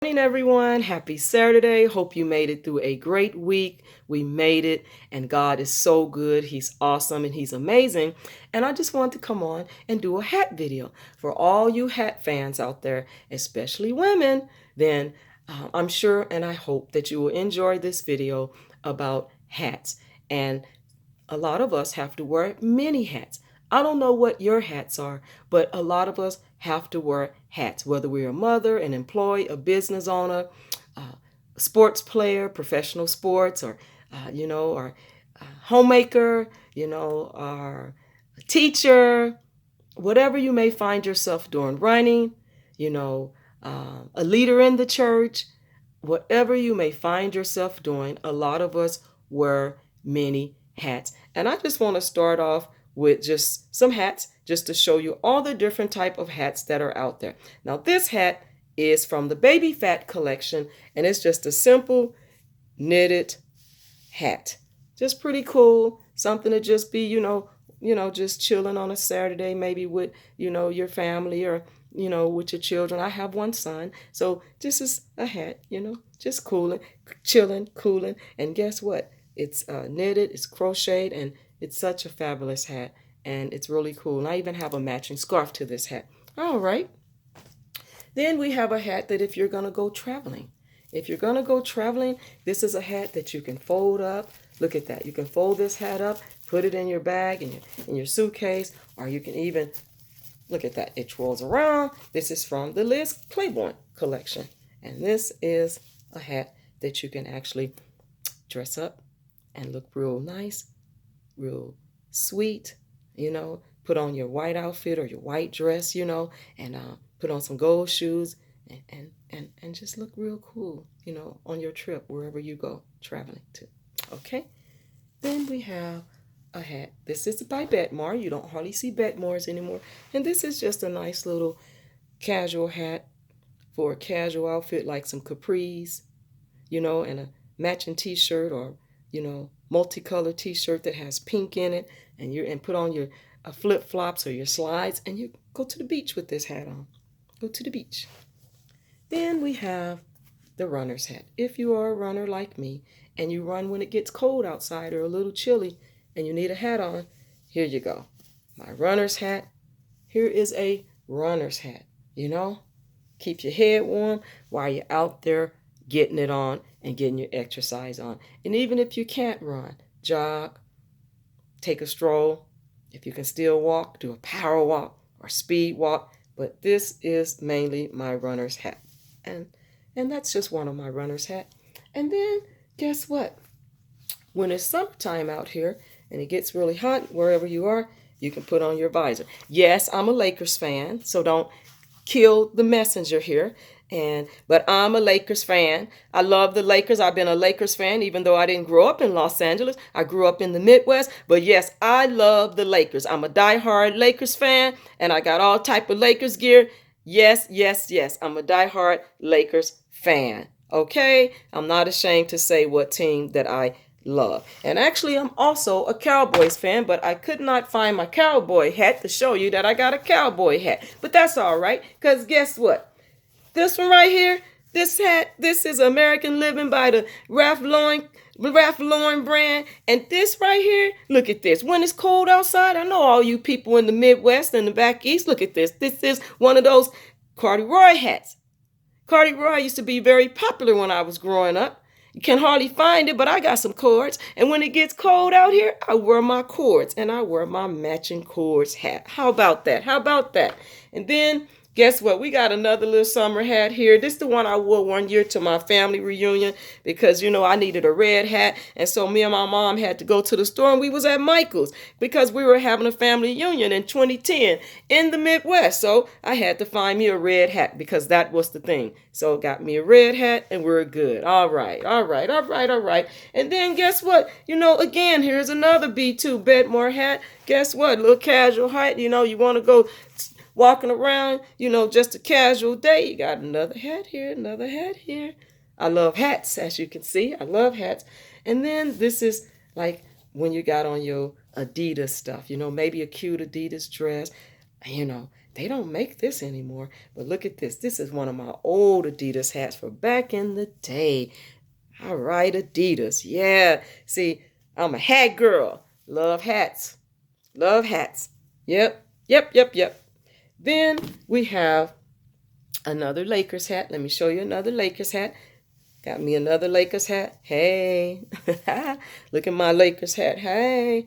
Morning, everyone. Happy Saturday. Hope you made it through a great week. We made it, and God is so good. He's awesome and He's amazing. And I just wanted to come on and do a hat video for all you hat fans out there, especially women. Then I'm sure and I hope that you will enjoy this video about hats. And a lot of us have to wear many hats. I don't know what your hats are, but a lot of us have to wear hats, whether we're a mother, an employee, a business owner, a sports player, professional sports, or a homemaker, or a teacher, whatever you may find yourself doing, running, a leader in the church, whatever you may find yourself doing, a lot of us wear many hats. And I just want to start off with just some hats just to show you all the different type of hats that are out there. Now this hat is from the Baby Fat collection, and it's just a simple knitted hat. Just pretty cool, something to just be, just chilling on a Saturday, maybe with, your family or, with your children. I have one son, so this is a hat, just cooling, chilling, cooling. And guess what? It's knitted, it's crocheted, and it's such a fabulous hat, and it's really cool. And I even have a matching scarf to this hat. All right. Then we have a hat that if you're going to go traveling, this is a hat that you can fold up. Look at that. You can fold this hat up, put it in your bag, in your suitcase, or you can even, look at that, it twirls around. This is from the Liz Claiborne collection. And this is a hat that you can actually dress up and look real nice, real sweet, put on your white outfit or your white dress, and put on some gold shoes and just look real cool, on your trip, wherever you go traveling to. Okay. Then we have a hat. This is by Betmar. You don't hardly see Betmars anymore. And this is just a nice little casual hat for a casual outfit like some capris, and a matching t-shirt or, multicolored t-shirt that has pink in it, and put on your flip-flops or your slides, and you go to the beach with this hat on. Go to the beach. Then we have the runner's hat. If you are a runner like me and you run when it gets cold outside or a little chilly and you need a hat on, here you go. My runner's hat. Here is a runner's hat, Keep your head warm while you're out there getting it on and getting your exercise on. And even if you can't run, jog, take a stroll. If you can still walk, do a power walk or speed walk. But this is mainly my runner's hat. And that's just one of my runner's hat. And then guess what? When it's summertime out here and it gets really hot wherever you are, you can put on your visor. Yes, I'm a Lakers fan, so don't kill the messenger here. But I'm a Lakers fan. I love the Lakers. I've been a Lakers fan even though I didn't grow up in Los Angeles. I grew up in the Midwest. But yes, I love the Lakers. I'm a diehard Lakers fan, and I got all type of Lakers gear. Yes, yes, yes. I'm a diehard Lakers fan. Okay? I'm not ashamed to say what team that I love. And actually, I'm also a Cowboys fan, but I could not find my cowboy hat to show you that I got a cowboy hat. But that's all right, because guess what? This one right here, this hat, this is American Living by the Ralph Lauren brand. And this right here, look at this. When it's cold outside, I know all you people in the Midwest and the back east, look at this. This is one of those corduroy hats. Corduroy used to be very popular when I was growing up. You can hardly find it, but I got some cords. And when it gets cold out here, I wear my cords, and I wear my matching cords hat. How about that? How about that? And then guess what? We got another little summer hat here. This is the one I wore one year to my family reunion because, I needed a red hat. And so me and my mom had to go to the store, and we was at Michael's because we were having a family reunion in 2010 in the Midwest. So I had to find me a red hat because that was the thing. So got me a red hat and we're good. All right, all right, all right, all right. And then guess what? Again, here's another B2 Bedmore hat. Guess what? A little casual hat. You want to go walking around, just a casual day. You got another hat here, another hat here. I love hats, as you can see. I love hats. And then this is like when you got on your Adidas stuff, maybe a cute Adidas dress, They don't make this anymore. But look at this. This is one of my old Adidas hats for back in the day. All right, Adidas. Yeah. See, I'm a hat girl. Love hats. Love hats. Yep. Yep. Yep. Yep. Then we have another Lakers hat. Let me show you another Lakers hat. Got me another Lakers hat. Hey. Look at my Lakers hat. Hey.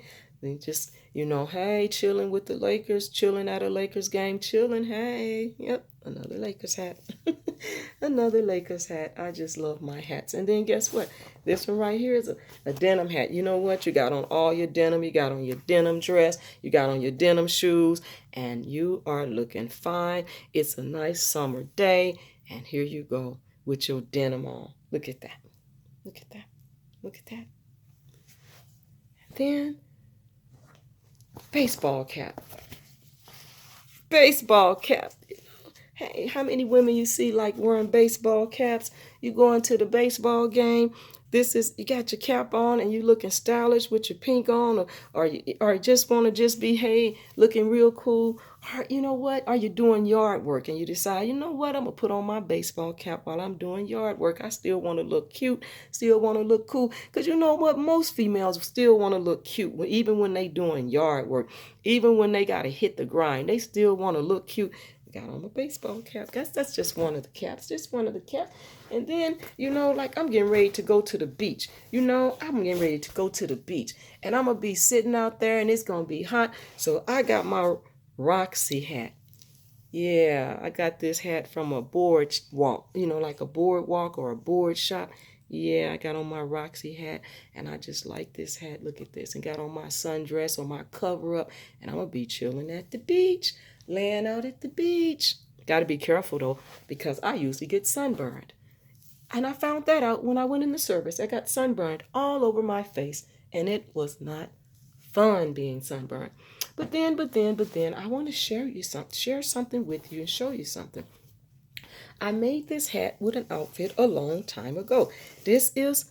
Just, hey, chilling with the Lakers, chilling at a Lakers game, chilling. Hey. Yep. Another Lakers hat. Another Lakers hat. I just love my hats. And then guess what? This one right here is a denim hat. You know what? You got on all your denim. You got on your denim dress. You got on your denim shoes. And you are looking fine. It's a nice summer day. And here you go with your denim on. Look at that. Look at that. Look at that. And then baseball cap. Baseball cap. Hey, how many women you see like wearing baseball caps? You going to the baseball game. You got your cap on and you looking stylish with your pink on, or you just want to just be, hey, looking real cool. Or you know what? Are you doing yard work and you decide, you know what? I'm going to put on my baseball cap while I'm doing yard work. I still want to look cute, still want to look cool. Because you know what? Most females still want to look cute, even when they doing yard work, even when they got to hit the grind. They still want to look cute. Got on my baseball cap. Guess that's just one of the caps. Just one of the caps. And then, like I'm getting ready to go to the beach. I'm getting ready to go to the beach. And I'm going to be sitting out there and it's going to be hot. So I got my Roxy hat. Yeah, I got this hat from a board walk. Like a boardwalk or a board shop. Yeah, I got on my Roxy hat and I just like this hat. Look at this. And got on my sundress or my cover up. And I'm going to be chilling at the beach. Laying out at the beach. Got to be careful though, because I usually get sunburned. And I found that out when I went in the service. I got sunburned all over my face, and it was not fun being sunburned. But then, I want to share something with you and show you something. I made this hat with an outfit a long time ago. This is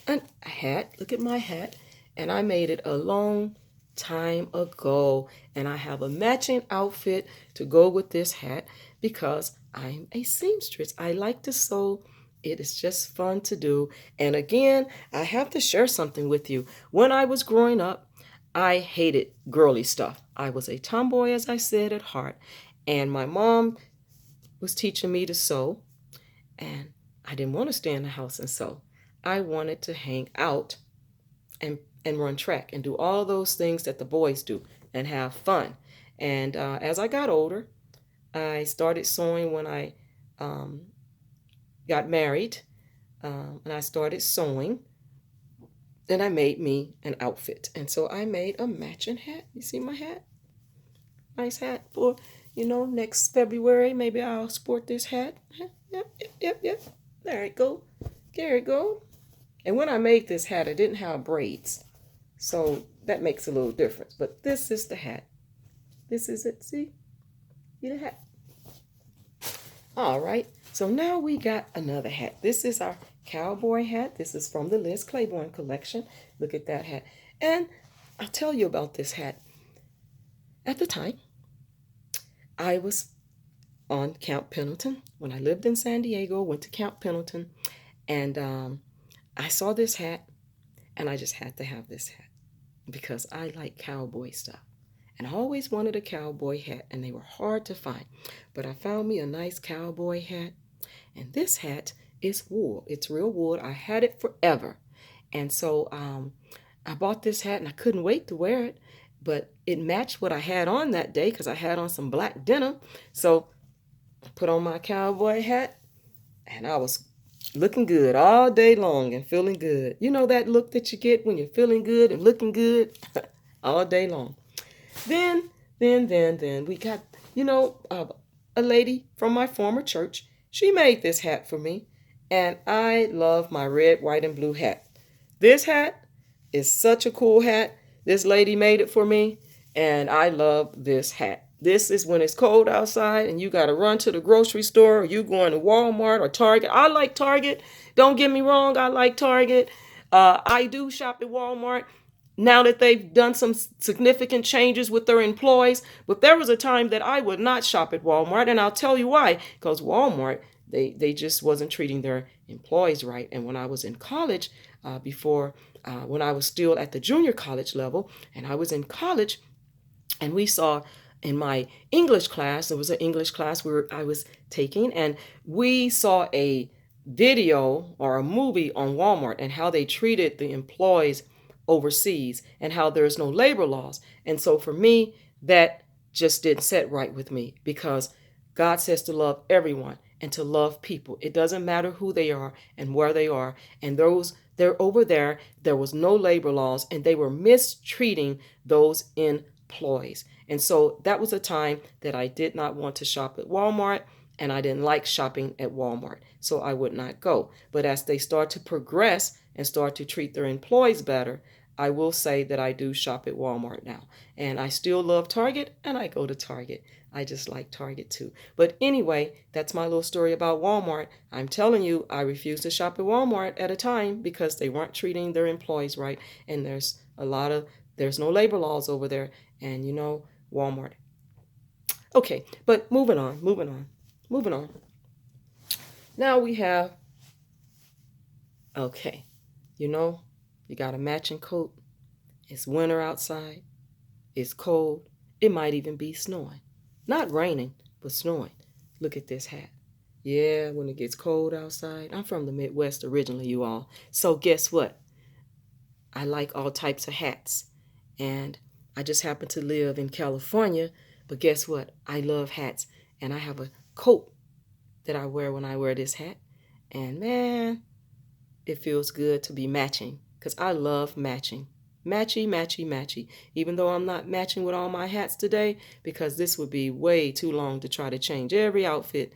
a hat. Look at my hat. And I made it a long time ago, and I have a matching outfit to go with this hat because I'm a seamstress. I like to sew. It is just fun to do. And again, I have to share something with you. When I was growing up, I hated girly stuff. I was a tomboy, as I said, at heart, and my mom was teaching me to sew, and I didn't want to stay in the house and sew. I wanted to hang out and run track and do all those things that the boys do and have fun. And as I got older, I started sewing when I got married, and I started sewing. Then I made me an outfit. And so I made a matching hat. You see my hat? Nice hat for, next February. Maybe I'll sport this hat. Yep. There it go. There it go. And when I made this hat, I didn't have braids. So that makes a little difference. But this is the hat. This is it. See the hat. All right. So now we got another hat. This is our cowboy hat. This is from the Liz Claiborne collection. Look at that hat. And I'll tell you about this hat. At the time, I was on Camp Pendleton. When I lived in San Diego, went to Camp Pendleton. And I saw this hat. And I just had to have this hat because I like cowboy stuff. And I always wanted a cowboy hat, and they were hard to find. But I found me a nice cowboy hat. And this hat is wool. It's real wool. I had it forever. And so I bought this hat, and I couldn't wait to wear it. But it matched what I had on that day because I had on some black denim. So I put on my cowboy hat, and I was looking good all day long and feeling good. You know that look that you get when you're feeling good and looking good all day long. Then we got, a lady from my former church. She made this hat for me, and I love my red, white, and blue hat. This hat is such a cool hat. This lady made it for me, and I love this hat. This is when it's cold outside and you got to run to the grocery store, or you going to Walmart or Target. I like Target. Don't get me wrong. I like Target. I do shop at Walmart. now that they've done some significant changes with their employees. But there was a time that I would not shop at Walmart, and I'll tell you why. Because Walmart, they just wasn't treating their employees right. And when I was in college, when I was still at the junior college level, and I was in college, and we saw in my English class, there was an English class where I was taking, and we saw a video or a movie on Walmart and how they treated the employees overseas and how there's no labor laws. And so for me, that just didn't set right with me, because God says to love everyone and to love people. It doesn't matter who they are and where they are. And they're over there, there was no labor laws, and they were mistreating those employees. And so that was a time that I did not want to shop at Walmart, and I didn't like shopping at Walmart, so I would not go. But as they start to progress and start to treat their employees better, I will say that I do shop at Walmart now. And I still love Target, and I go to Target. I just like Target too. But anyway, that's my little story about Walmart. I'm telling you, I refused to shop at Walmart at a time because they weren't treating their employees right. And there's no labor laws over there. And Walmart. Okay, but moving on. Now we have, okay, you got a matching coat. It's winter outside. It's cold. It might even be snowing. Not raining, but snowing. Look at this hat. Yeah, when it gets cold outside. I'm from the Midwest originally, you all. So guess what? I like all types of hats. And I just happen to live in California. But guess what? I love hats. And I have a coat that I wear when I wear this hat. And man, it feels good to be matching, because I love matching. Matchy, matchy, matchy. Even though I'm not matching with all my hats today, because this would be way too long to try to change every outfit,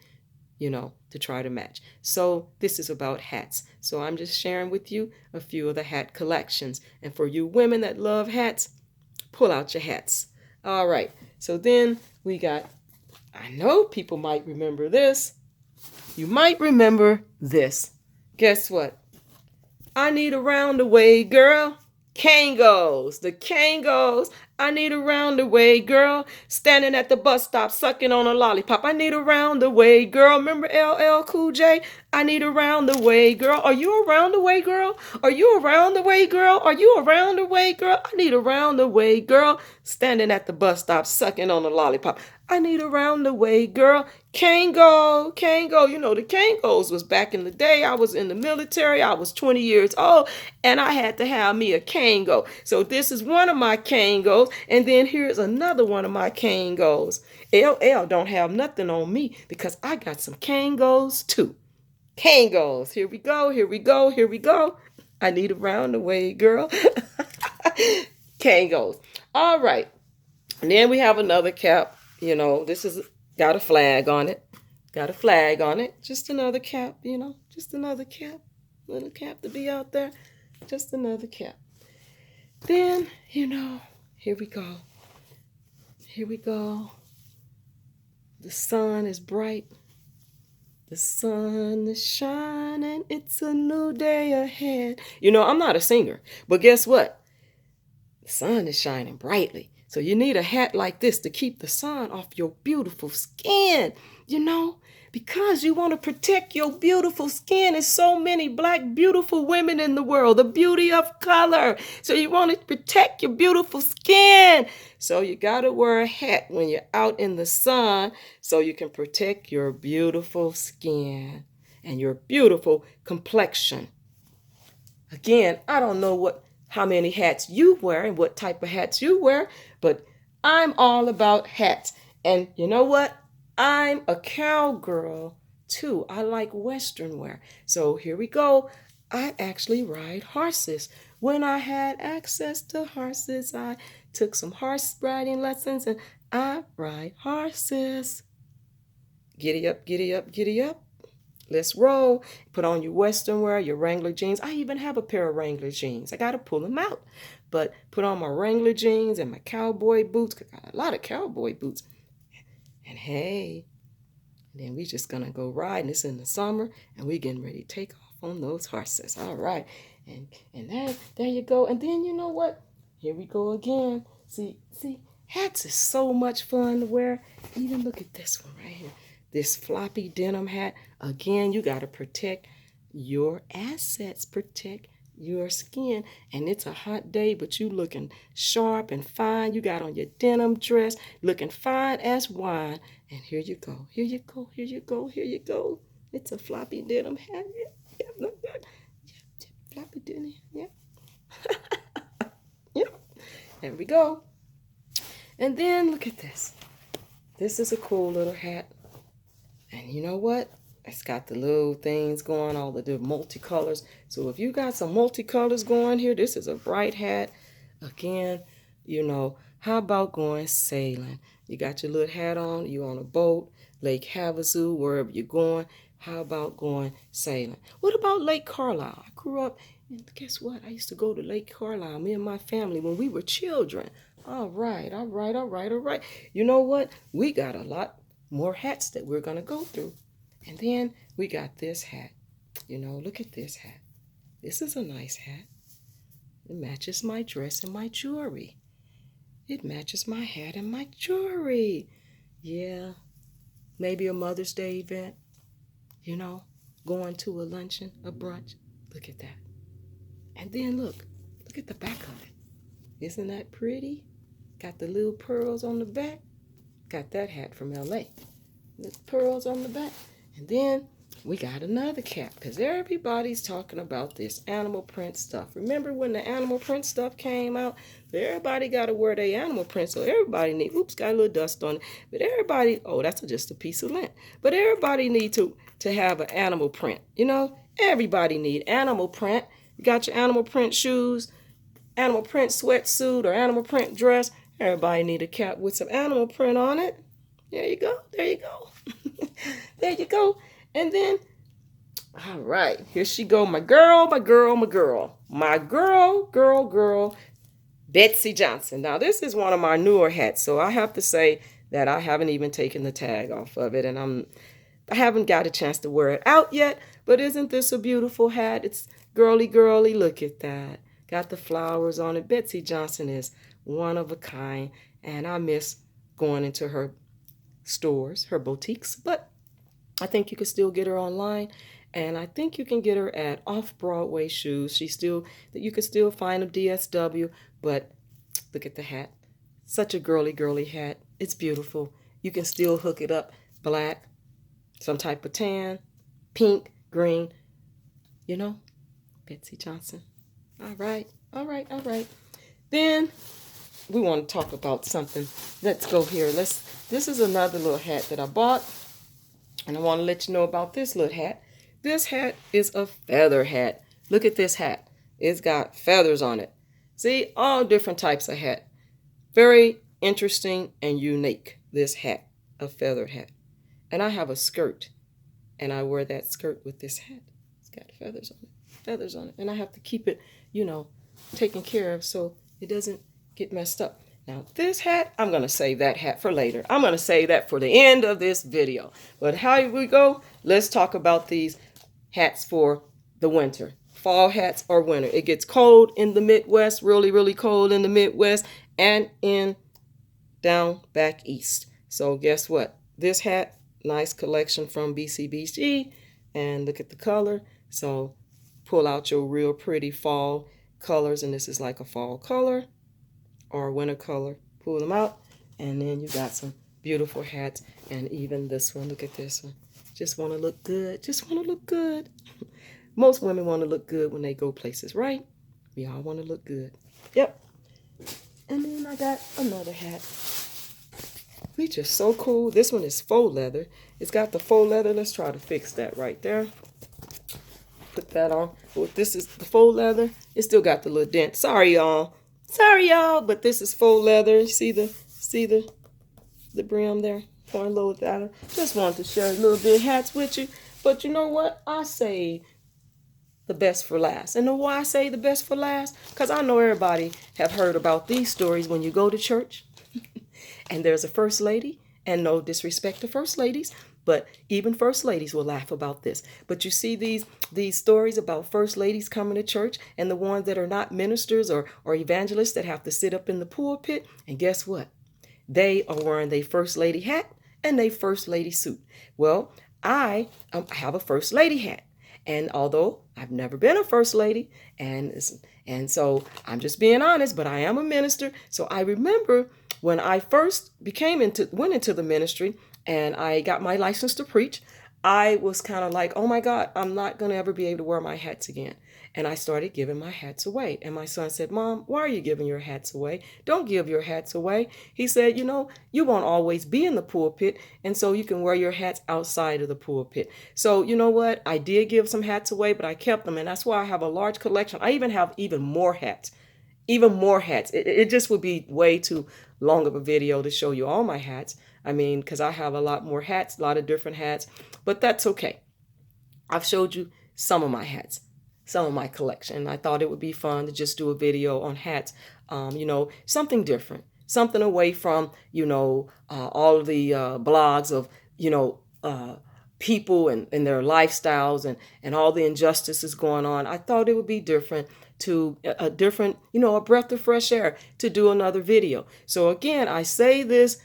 to try to match. So this is about hats. So I'm just sharing with you a few of the hat collections. And for you women that love hats, pull out your hats. All right. So then we got, I know people might remember this. You might remember this. Guess what? I need a roundaway, girl. Kangos, the Kangos. I need a roundaway, girl. Standing at the bus stop, sucking on a lollipop. I need a roundaway, girl. Remember LL Cool J? I need a roundaway, girl. Are you a roundaway, girl? Are you a roundaway, girl? Are you a roundaway, girl? I need a roundaway, girl. Standing at the bus stop, sucking on a lollipop. I need a roundaway, girl. Kangol, Kangol. The Kangos was back in the day. I was in the military. I was 20 years old, and I had to have me a Kango. So this is one of my Kangos, and then here's another one of my Kangos. LL don't have nothing on me because I got some Kangos too. Kangos. Here we go. Here we go. Here we go. I need a roundaway, girl. Kangos. All right. And then we have another cap. This is got a flag on it. Got a flag on it. Just another cap, just another cap. Little cap to be out there. Just another cap. Then, here we go. Here we go. The sun is bright. The sun is shining. It's a new day ahead. I'm not a singer, but guess what? The sun is shining brightly. So you need a hat like this to keep the sun off your beautiful skin, because you want to protect your beautiful skin. There's so many black beautiful women in the world, the beauty of color. So you want to protect your beautiful skin. So you got to wear a hat when you're out in the sun so you can protect your beautiful skin and your beautiful complexion. Again, I don't know how many hats you wear and what type of hats you wear, but I'm all about hats. And you know what? I'm a cowgirl too. I like Western wear. So here we go. I actually ride horses. When I had access to horses, I took some horse riding lessons, and I ride horses. Giddy up, giddy up, giddy up. Let's roll. Put on your Western wear, your Wrangler jeans. I even have a pair of Wrangler jeans. I got to pull them out. But put on my Wrangler jeans and my cowboy boots. I got a lot of cowboy boots. And hey, then we just going to go riding. It's in the summer, and we getting ready to take off on those horses. All right. And there you go. And then you know what? Here we go again. See, hats is so much fun to wear. Even look at this one right here. This floppy denim hat. Again, you got to protect your assets, protect your skin. And it's a hot day, but you looking sharp and fine. You got on your denim dress, looking fine as wine. And here you go. Here you go. Here you go. Here you go. It's a floppy denim hat. Yeah, look good. Yeah, floppy denim. Yeah. Yep. There we go. And then look at this. This is a cool little hat. And you know what? It's got the little things going, all the multicolors. So if you got some multicolors going here, this is a bright hat. Again, you know, how about going sailing? You got your little hat on, you on a boat, Lake Havasu, wherever you're going. How about going sailing? What about Lake Carlisle? I grew up, and guess what? I used to go to Lake Carlisle, me and my family, when we were children. All right, all right, all right, all right. You know what? We got a lot more hats that we're going to go through. And then we got this hat. You know, look at this hat. This is a nice hat. It matches my dress and my jewelry. It matches my hat and my jewelry. Yeah, maybe a Mother's Day event. You know, going to a luncheon, a brunch. Look at that. And then look at the back of it. Isn't that pretty? Got the little pearls on the back. Got that hat from LA. The pearls on the back. And then we got another cap because everybody's talking about this animal print stuff. Remember when the animal print stuff came out? Everybody got to wear their animal print. So everybody need, oops, got a little dust on it. But everybody, oh, that's just a piece of lint. But everybody need to have an animal print. You know, everybody need animal print. You got your animal print shoes, animal print sweatsuit, or animal print dress. Everybody need a cap with some animal print on it. There you go. There you go. There you go. And then, all right, here she go. My girl, my girl, my girl. My girl, Betsy Johnson. Now, this is one of my newer hats, so I have to say that I haven't even taken the tag off of it, and I haven't got a chance to wear it out yet, but isn't this a beautiful hat? It's girly, girly. Look at that. Got the flowers on it. Betsy Johnson is one of a kind, and I miss going into her stores, her boutiques, but I think you can still get her online, and I think you can get her at Off-Broadway Shoes. You can still find them DSW, but look at the hat. Such a girly, girly hat. It's beautiful. You can still hook it up black, some type of tan, pink, green, you know, Betsy Johnson. All right, all right, all right. Then we want to talk about something. Let's go here. This is another little hat that I bought. And I want to let you know about this little hat. This hat is a feather hat. Look at this hat. It's got feathers on it. See, all different types of hat. Very interesting and unique, this hat, a feather hat. And I have a skirt, and I wear that skirt with this hat. It's got feathers on it. And I have to keep it, you know, taken care of so it doesn't get messed up. Now, this hat, I'm going to save that hat for later. I'm going to save that for the end of this video. But how we go, let's talk about these hats for the winter. Fall hats or winter. It gets cold in the Midwest, really, really cold in the Midwest, and down back east. So guess what? This hat, nice collection from BCBG. And look at the color. So pull out your real pretty fall colors, and this is like a fall color or winter color. Pull them out, and then you got some beautiful hats. And even this one, look at this one. Just want to look good. Just want to look good. Most women want to look good when they go places, right? We all want to look good. Yep. And then I got another hat. Which is so cool. This one is faux leather. It's got the faux leather. Let's try to fix that right there. Put that on. Well, this is the faux leather. It still got the little dent. Sorry, y'all. Sorry, y'all, but this is faux leather. You see the brim there? Pouring low with that. Just wanted to share a little bit of hats with you. But you know what? I say the best for last. And why I say the best for last? Because I know everybody have heard about these stories when you go to church. And there's a first lady. And no disrespect to first ladies. but even first ladies will laugh about this. But you see these stories about first ladies coming to church, and the ones that are not ministers or evangelists that have to sit up in the pulpit, and guess what? They are wearing their first lady hat and their first lady suit. Well, I have a first lady hat. And although I've never been a first lady, and so I'm just being honest, but I am a minister. So I remember when I first went into the ministry and I got my license to preach, I was kind of like, oh my God, I'm not going to ever be able to wear my hats again. And I started giving my hats away. And my son said, Mom, why are you giving your hats away? Don't give your hats away. He said, you won't always be in the pulpit, and so you can wear your hats outside of the pulpit. So you know what? I did give some hats away, but I kept them. And that's why I have a large collection. I even have even more hats. Even more hats. It just would be way too long of a video to show you all my hats. I mean, because I have a lot more hats, a lot of different hats, but that's okay. I've showed you some of my hats, some of my collection. I thought it would be fun to just do a video on hats, something different, something away from, all of the blogs of, people and their lifestyles and all the injustices going on. I thought it would be different to a different, a breath of fresh air to do another video. So again, I say this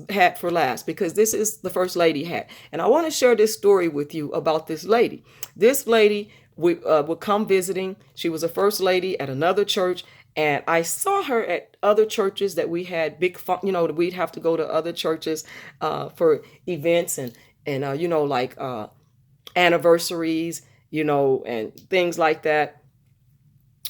hat for last because this is the first lady hat. And I want to share this story with you about this lady. This lady would come visiting. She was a first lady at another church. And I saw her at other churches that we had big fun, we'd have to go to other churches for events and like anniversaries, and things like that.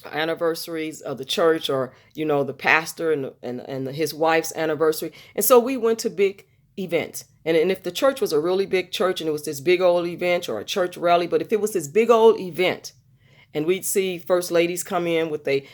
Anniversaries of the church, or the pastor and his wife's anniversary. And so we went to big events, and if the church was a really big church and it was this big old event or a church rally, but if it was this big old event, and we'd see first ladies come in with they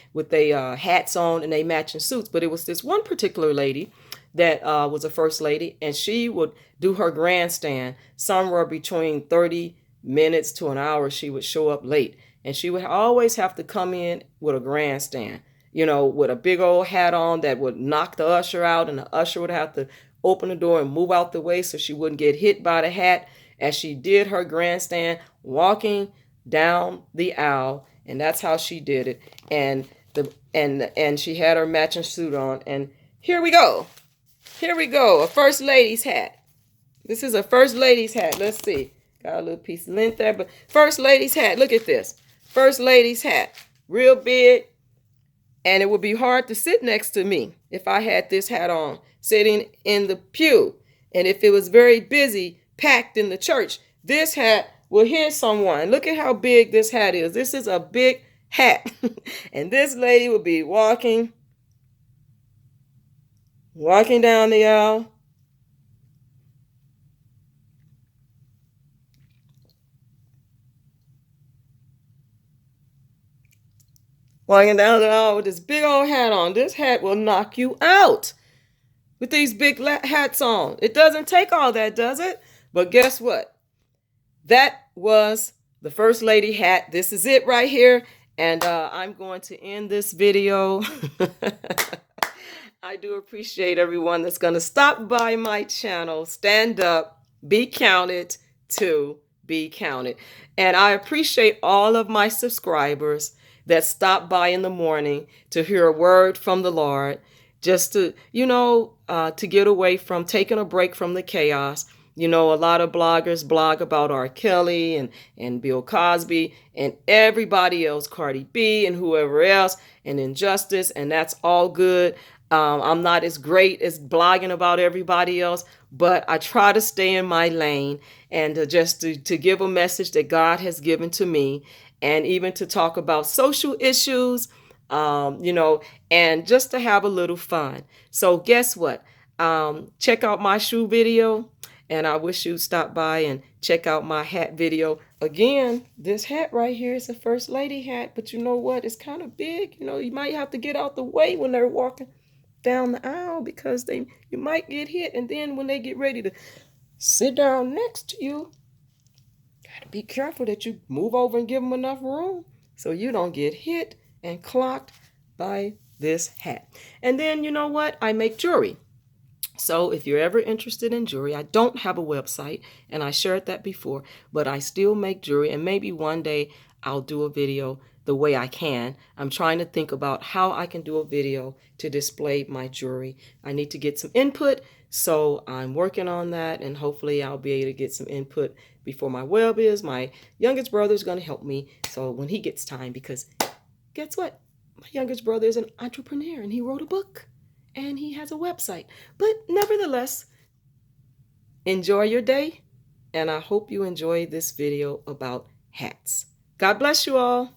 hats on and they matching suits. But it was this one particular lady that was a first lady, and she would do her grandstand somewhere between 30 minutes to an hour. She would show up late. And she would always have to come in with a grandstand, with a big old hat on that would knock the usher out, and the usher would have to open the door and move out the way so she wouldn't get hit by the hat as she did her grandstand walking down the aisle. And that's how she did it. And she had her matching suit on. And here we go. Here we go. A first lady's hat. This is a first lady's hat. Let's see. Got a little piece of length there, but first lady's hat. Look at this. First lady's hat, real big, and it would be hard to sit next to me if I had this hat on, sitting in the pew. And if it was very busy, packed in the church, this hat will hit someone. Look at how big this hat is. This is a big hat. And this lady would be walking down the aisle. Walking down the aisle with this big old hat on. This hat will knock you out with these big hats on. It doesn't take all that, does it? But guess what? That was the first lady hat. This is it right here. And I'm going to end this video. I do appreciate everyone that's going to stop by my channel. Stand up, be counted to be counted. And I appreciate all of my subscribers that stop by in the morning to hear a word from the Lord, just to, to get away from taking a break from the chaos. A lot of bloggers blog about R. Kelly and Bill Cosby and everybody else, Cardi B and whoever else, and injustice, and that's all good. I'm not as great as blogging about everybody else, but I try to stay in my lane and to give a message that God has given to me, and even to talk about social issues, and just to have a little fun. So guess what? Check out my shoe video, and I wish you'd stop by and check out my hat video. Again, this hat right here is a first lady hat, but you know what? It's kind of big. You might have to get out the way when they're walking down the aisle, because you might get hit. And then when they get ready to sit down next to you, gotta be careful that you move over and give them enough room so you don't get hit and clocked by this hat. And then you know what? I make jewelry. So if you're ever interested in jewelry, I don't have a website, and I shared that before, but I still make jewelry, and maybe one day I'll do a video the way I can. I'm trying to think about how I can do a video to display my jewelry. I need to get some input, so I'm working on that, and hopefully I'll be able to get some input before my web is. My youngest brother is going to help me, so when he gets time, because guess what? My youngest brother is an entrepreneur, and he wrote a book and he has a website. But nevertheless, enjoy your day, and I hope you enjoy this video about hats. God bless you all.